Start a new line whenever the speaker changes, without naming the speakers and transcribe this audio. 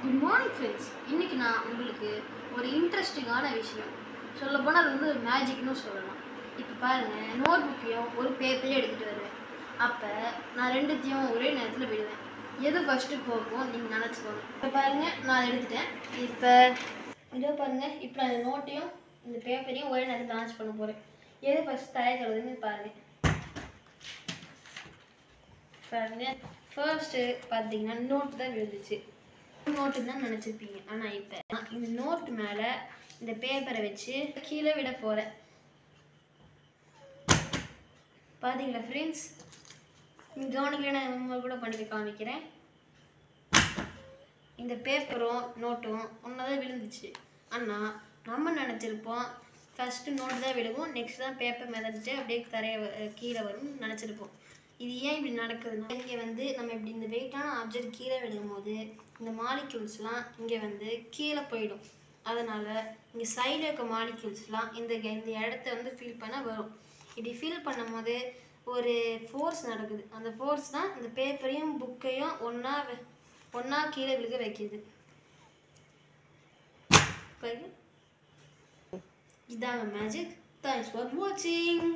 Good morning friends. இன்றைக்கி நான் உங்களுக்கு ஒரு இன்ட்ரெஸ்டிங்கான விஷயம் சொல்லப்போனால் அது வந்து ஒரு மேஜிக்னு சொல்லலாம். இப்போ பாருங்கள், நோட் புக்கையும் ஒரு பேப்பரையும் எடுத்துகிட்டு வருவேன். அப்போ நான் ரெண்டுத்தையும் ஒரே நேரத்தில் விடுவேன். எது ஃபஸ்ட்டு போகும் நீங்கள் நினச்சிக்கோங்க. இப்போ பாருங்கள், நான் எடுத்துட்டேன். இப்போ இதோ பாருங்கள், இப்போ நான் இந்த நோட்டையும் இந்த பேப்பரையும் ஒரே நேரத்தில் லான்ச் பண்ண போகிறேன். எது ஃபஸ்ட்டு தயாரிக்கிறதுன்னு பாருங்கள். பாருங்கள், ஃபர்ஸ்ட்டு பார்த்தீங்கன்னா நோட்டு தான் விழுந்துச்சு. நோட்டு தான் நினச்சிருப்பீங்க. ஆனால் இப்போ இந்த நோட்டு மேலே இந்த பேப்பரை வச்சு கீழே விட போகிறேன். பார்த்தீங்களா ஃப்ரெண்ட்ஸ்? கவனிக்கல, நான் உங்களை கூட பண்ணி காமிக்கிறேன். இந்த பேப்பரும் நோட்டும் ஒன்றா தான் விழுந்துச்சு. ஆனால் நம்ம நினச்சிருப்போம் ஃபஸ்ட்டு நோட்டு தான் விழுவும், நெக்ஸ்ட் தான் பேப்பர் மிதந்துட்டு அப்படியே கீழே வரும்னு நினச்சிருப்போம். இது ஏன் இப்படி நடக்குதுன்னா, இங்கே வந்து நம்ம இப்படி இந்த வெயிட்டான ஆப்ஜெக்ட் கீழே விழும்போது இந்த மாலிக்யூல்ஸ்லாம் இங்கே வந்து கீழே போயிடும். அதனால் இங்கே சைடில் இருக்க மாலிக்யூல்ஸ்லாம் இந்த இடத்த வந்து ஃபீல் பண்ண வரும். இப்படி ஃபீல் பண்ணும்போது ஒரு ஃபோர்ஸ் நடக்குது. அந்த ஃபோர்ஸ் தான் இந்த பேப்பரையும் புக்கையும் ஒன்றா கீழே விழுக வைக்கிது. இதாங்க மேஜிக். தேங்க்ஸ் ஃபார் வாட்சிங்.